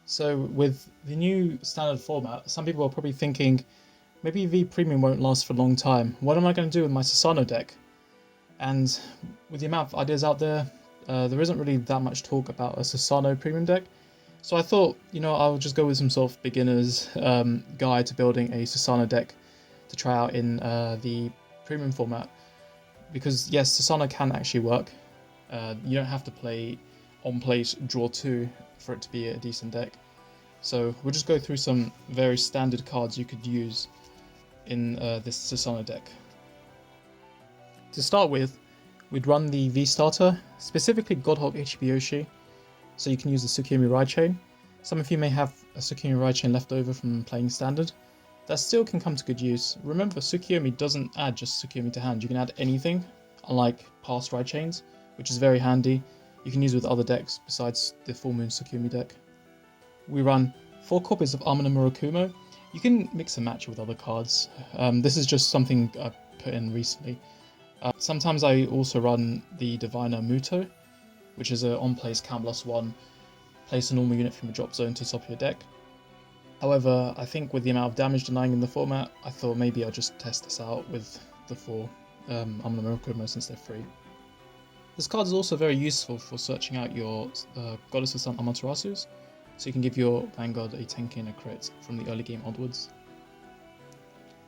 So with the new standard format, some people are probably thinking, maybe V Premium won't last for a long time. What am I going to do with my Susano deck? And with the amount of ideas out there, there isn't really that much talk about a Susano Premium deck. So I thought, I'll just go with some sort of beginner's guide to building a Susano deck to try out in the Premium format. Because yes, Susano can actually work. You don't have to play on plate draw 2 for it to be a decent deck. So we'll just go through some very standard cards you could use in this Susano deck. To start with, we'd run the V starter, specifically Godhawk Ichibi, so you can use the Tsukuyomi Ride Chain. Some of you may have a Tsukuyomi Ride Chain left over from playing standard. That still can come to good use. Remember, Tsukuyomi doesn't add just Tsukuyomi to hand, you can add anything, unlike past Ride Chains, which is very handy. You can use with other decks besides the Full Moon Tsukuyomi deck. We run 4 copies of Amano Murakumo. You can mix and match it with other cards. This is just something I put in recently. Sometimes I also run the Diviner Muto, which is a on-place count +1, place a normal unit from a drop zone to the top of your deck. However, I think with the amount of damage denying in the format, I thought maybe I'll just test this out with the 4 Amano Murakumo since they're free. This card is also very useful for searching out your Goddess of Sun Amaterasus, so you can give your Vanguard a 10k and a crit from the early game onwards.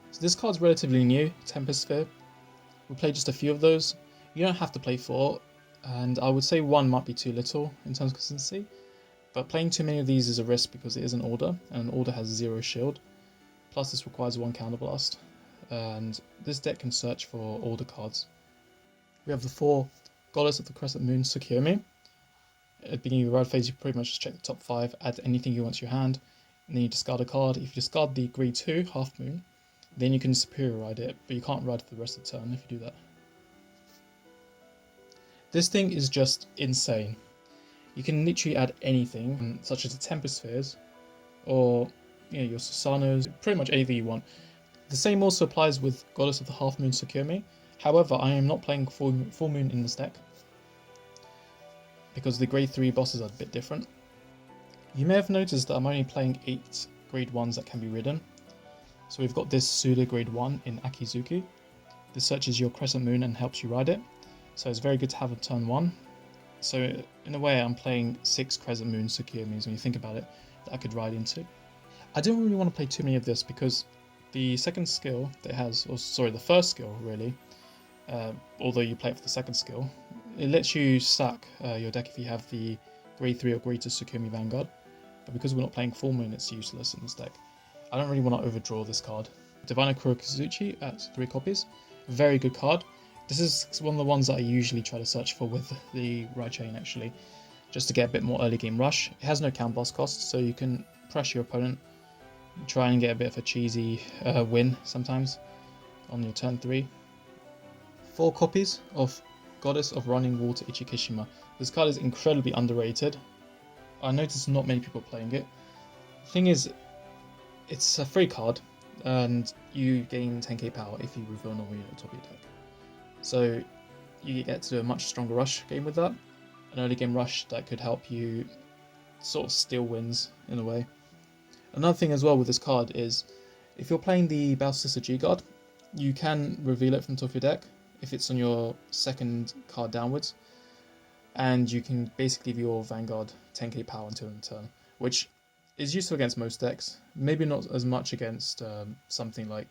So this card's relatively new, Tempest Sphere. We played just a few of those. You don't have to play 4, and I would say 1 might be too little in terms of consistency, but playing too many of these is a risk because it is an order, and an order has 0 shield. Plus this requires 1 counterblast, and this deck can search for order cards. We have the 4 Goddess of the Crescent Moon Tsukuyomi. At the beginning of your ride phase, you pretty much just check the top 5, add anything you want to your hand, and then you discard a card. If you discard the Greed 2, Half Moon, then you can Superior Ride it, but you can't ride for the rest of the turn if you do that. This thing is just insane. You can literally add anything, such as the Tempest Spheres, or your Susanos, pretty much anything you want. The same also applies with Goddess of the Half Moon Tsukuyomi. However, I am not playing Full Moon in this deck, because the grade 3 bosses are a bit different. You may have noticed that I'm only playing 8 grade 1s that can be ridden. So we've got this Suda grade 1 in Akizuki. This searches your Crescent Moon and helps you ride it, so it's very good to have on turn 1. So in a way I'm playing 6 Crescent Moon Tsukuyomis when you think about it, that I could ride into. I don't really want to play too many of this because the second skill that it has, or sorry, the first skill really, although you play it for the second skill, it lets you stack your deck if you have the grade 3 or grade 2 Tsukuyomi Vanguard, but because we're not playing Full Moon, it's useless in this deck. I don't really want to overdraw this card. Diviner Kurokazuchi at 3 copies, very good card. This is one of the ones that I usually try to search for with the Ride Chain actually, just to get a bit more early game rush. It has no count boss cost, so you can pressure your opponent, try and get a bit of a cheesy win sometimes on your turn 3. 4 copies of Goddess of Running Water Ichikishima. This card is incredibly underrated. I noticed not many people playing it. The thing is, it's a free card, and you gain 10k power if you reveal normal unit on top of your deck. So you get to do a much stronger rush game with that. An early game rush that could help you sort of steal wins in a way. Another thing as well with this card is, if you're playing the Battle Sister G-Guard, you can reveal it from the top of your deck if it's on your second card downwards, and you can basically give your Vanguard 10k power until end turn, which is useful against most decks. Maybe not as much against something like,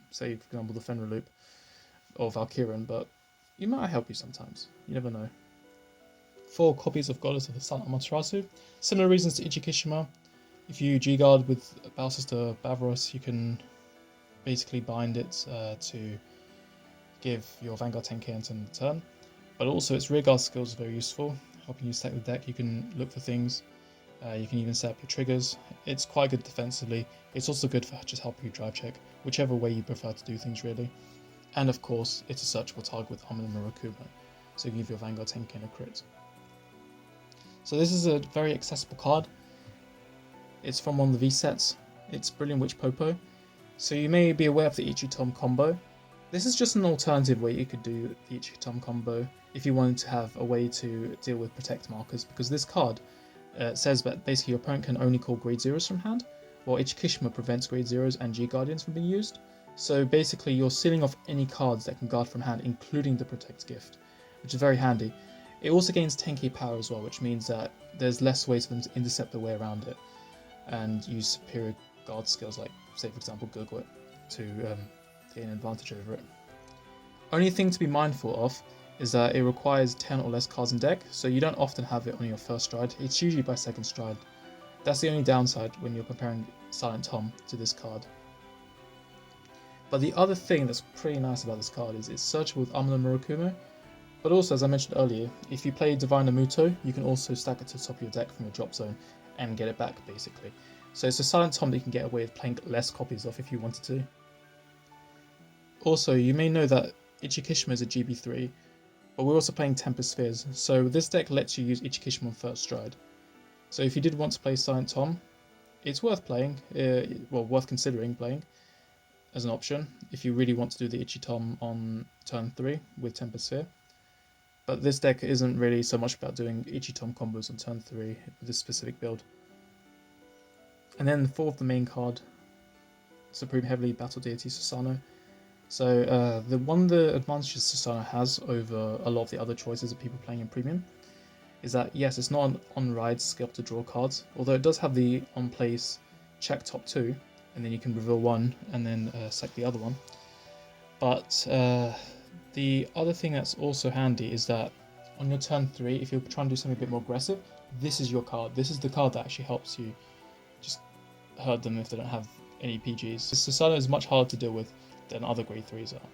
say for example, the Fenrir Loop or Valkyrian, but it might help you sometimes, you never know. 4 copies of Goddess of the Sun Amaterasu. Similar reasons to Ichikishima. If you G-Guard with Battle Sister Bavros, you can basically bind it to give your Vanguard 10k until the turn. But also its rearguard skills are very useful, helping you stack the deck. You can look for things, you can even set up your triggers. It's quite good defensively. It's also good for just helping you drive check, whichever way you prefer to do things really. And of course, it's a searchable target with Amano Murakumo, so you can give your Vanguard 10k and a crit. So this is a very accessible card. It's from one of the V sets. It's Brilliant Witch Popo. So you may be aware of the Ichi-Tom combo. This is just an alternative way you could do the Ichi-Tom combo if you wanted to have a way to deal with protect markers, because this card It says that basically your opponent can only call grade 0s from hand, while Ichikishima prevents grade 0s and G Guardians from being used. So basically you're sealing off any cards that can guard from hand, including the Protect gift, which is very handy. It also gains 10k power as well, which means that there's less ways for them to intercept their way around it and use superior guard skills like, say for example, Gurgwit to gain an advantage over it. Only thing to be mindful of is that it requires 10 or less cards in deck, so you don't often have it on your first stride. It's usually by second stride. That's the only downside when you're comparing Silent Tom to this card. But the other thing that's pretty nice about this card is it's searchable with Amuna Murakumo, but also, as I mentioned earlier, if you play Divine Amuto, you can also stack it to the top of your deck from your drop zone and get it back, basically. So it's a Silent Tom that you can get away with playing less copies of if you wanted to. Also, you may know that Ichikishima is a GB3, but we're also playing Tempest Spheres, so this deck lets you use Ichikishima on first stride. So if you did want to play Silent Tom, it's worth playing, well, worth considering playing as an option if you really want to do the Ichi-Tom on turn 3 with Tempest Sphere. But this deck isn't really so much about doing Ichi-Tom combos on turn 3 with this specific build. And then for the main card, Supreme Heavily Battle Deity Susano. So the advantages Susano has over a lot of the other choices of people playing in Premium is that yes, it's not an on-ride skill to draw cards, although it does have the on-place check top 2, and then you can reveal one and then sack the other one. But the other thing that's also handy is that on your turn 3, if you're trying to do something a bit more aggressive, this is your card. This is the card that actually helps you just hurt them if they don't have any PGs. Susano is much harder to deal with than other grade 3s are.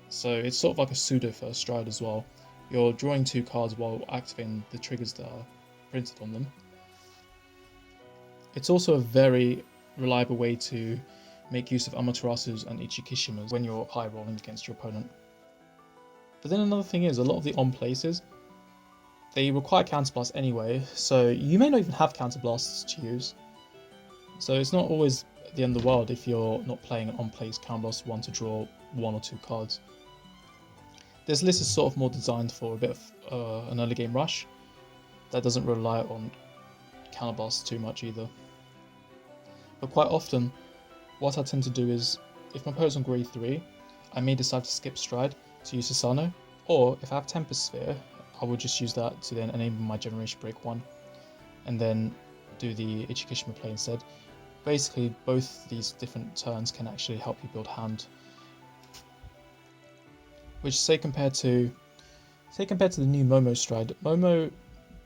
So it's sort of like a pseudo first stride as well. You're drawing 2 cards while activating the triggers that are printed on them. It's also a very reliable way to make use of Amaterasus and Ichikishimas when you're high rolling against your opponent. But then another thing is, a lot of the on places, they require counterblast anyway, so you may not even have counterblasts to use. So it's not always the end of the world if you're not playing an on-place counterblast one to draw 1 or 2 cards. This list is sort of more designed for a bit of an early game rush that doesn't rely on counterblasts too much either. But quite often, what I tend to do is, if my opponent's on grade 3, I may decide to skip stride to use Susano, or if I have Tempest Sphere, I would just use that to then enable my Generation Break 1, and then do the Ichikishima play instead. Basically, both these different turns can actually help you build hand. Which, say compared to the new Momo stride, Momo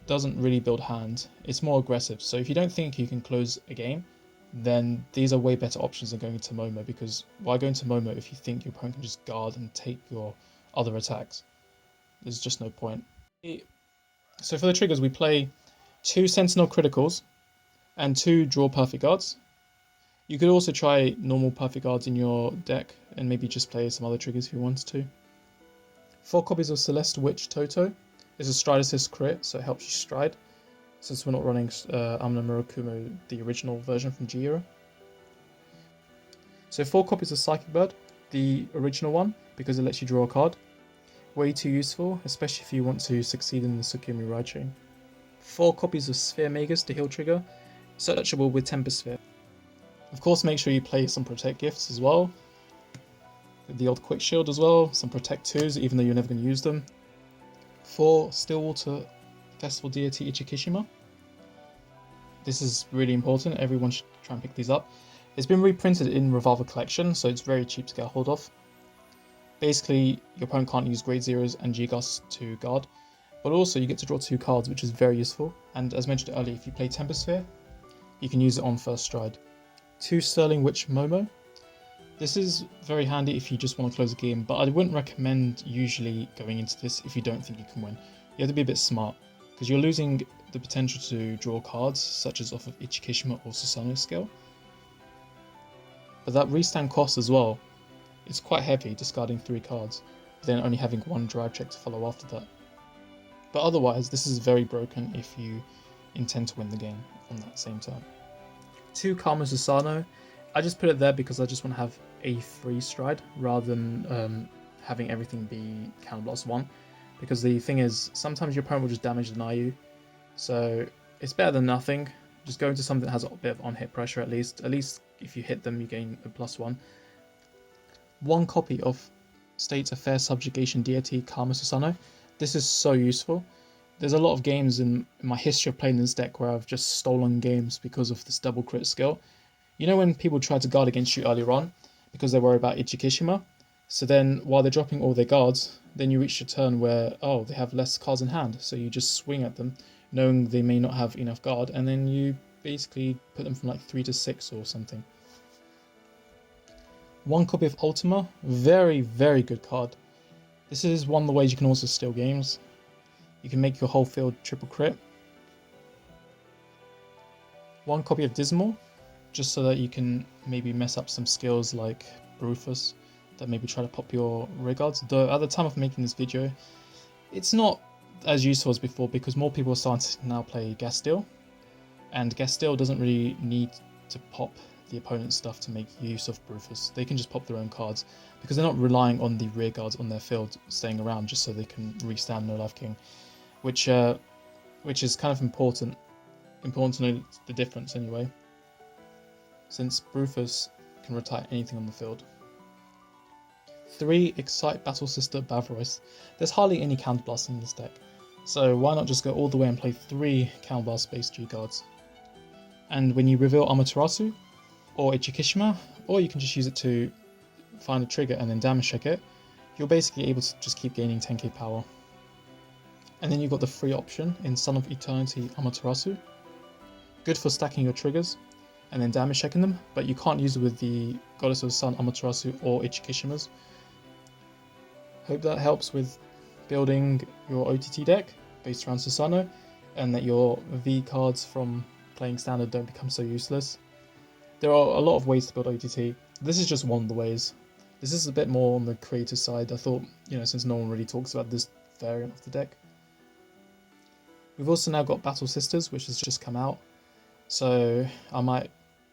doesn't really build hand, it's more aggressive. So if you don't think you can close a game, then these are way better options than going into Momo, because why go into Momo if you think your opponent can just guard and take your other attacks? There's just no point. So for the triggers, we play 2 Sentinel Criticals and 2 Draw Perfect Guards. You could also try normal Perfect Guards in your deck and maybe just play some other triggers if you wanted to. 4 copies of Celeste Witch Toto. It's a stride assist crit, so it helps you stride, since we're not running Amuna Murakumo, the original version from G-Era. So 4 copies of Psychic Bird, the original one, because it lets you draw a card. Way too useful, especially if you want to succeed in the Tsukimi Ride Chain. 4 copies of Sphere Magus, the heal trigger, searchable with Tempest Sphere. Of course, make sure you play some Protect gifts as well. The old Quick Shield as well, some Protect 2s, even though you're never going to use them. 4 Stillwater Festival Deity Ichikishima. This is really important, everyone should try and pick these up. It's been reprinted in Revolver Collection, so it's very cheap to get a hold of. Basically, your opponent can't use grade 0s and G-Gus to guard, but also you get to draw 2 cards, which is very useful. And as mentioned earlier, if you play Tempest Sphere, you can use it on first stride. 2 Sterling Witch Momo. This is very handy if you just want to close a game, but I wouldn't recommend usually going into this if you don't think you can win. You have to be a bit smart, because you're losing the potential to draw cards, such as off of Ichikishima or Susano skill. But that restand cost as well, it's quite heavy, discarding 3 cards, then only having 1 drive check to follow after that. But otherwise, this is very broken if you intend to win the game on that same turn. 2 Karma Susano. I just put it there because I just want to have a free stride rather than having everything be counterblast 1. Because the thing is, sometimes your opponent will just damage deny you. So it's better than nothing. Just go into something that has a bit of on-hit pressure at least. At least if you hit them, you gain a +1. One copy of State's a Fair Subjugation Deity Karma Susano. This is so useful. There's a lot of games in my history of playing this deck where I've just stolen games because of this double crit skill. You know when people try to guard against you earlier on because they worry about Ichikishima? So then while they're dropping all their guards, then you reach a turn where, oh, they have less cards in hand. So you just swing at them knowing they may not have enough guard, and then you basically put them from like 3 to 6 or something. One copy of Ultima, very, very good card. This is one of the ways you can also steal games. You can make your whole field triple crit. One copy of Dismal, just so that you can maybe mess up some skills like Rufus that maybe try to pop your rear guards. Though at the time of making this video, it's not as useful as before because more people are starting to now play Gastile, and Gastile doesn't really need to pop the opponent's stuff to make use of Rufus. They can just pop their own cards because they're not relying on the rear guards on their field staying around just so they can restand No Life King, which is kind of important to know the difference anyway, since Rufus can retire anything on the field. 3 Excite Battle Sister Bavrois. There's hardly any counterblast in this deck, so why not just go all the way and play 3 counterblast based G guards? And when you reveal Amaterasu or Ichikishima, or you can just use it to find a trigger and then damage check it, you're basically able to just keep gaining 10k power. And then you've got the free option in Son of Eternity Amaterasu. Good for stacking your triggers and then damage checking them, but you can't use it with the Goddess of the Sun Amaterasu or Ichikishimas. Hope that helps with building your OTT deck based around Susano, and that your V cards from playing Standard don't become so useless. There are a lot of ways to build OTT. This is just one of the ways. This is a bit more on the creative side. I thought, since no one really talks about this variant of the deck. We've also now got Battle Sisters, which has just come out, so I might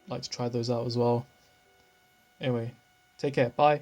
like to try those out as well. Anyway, take care, bye!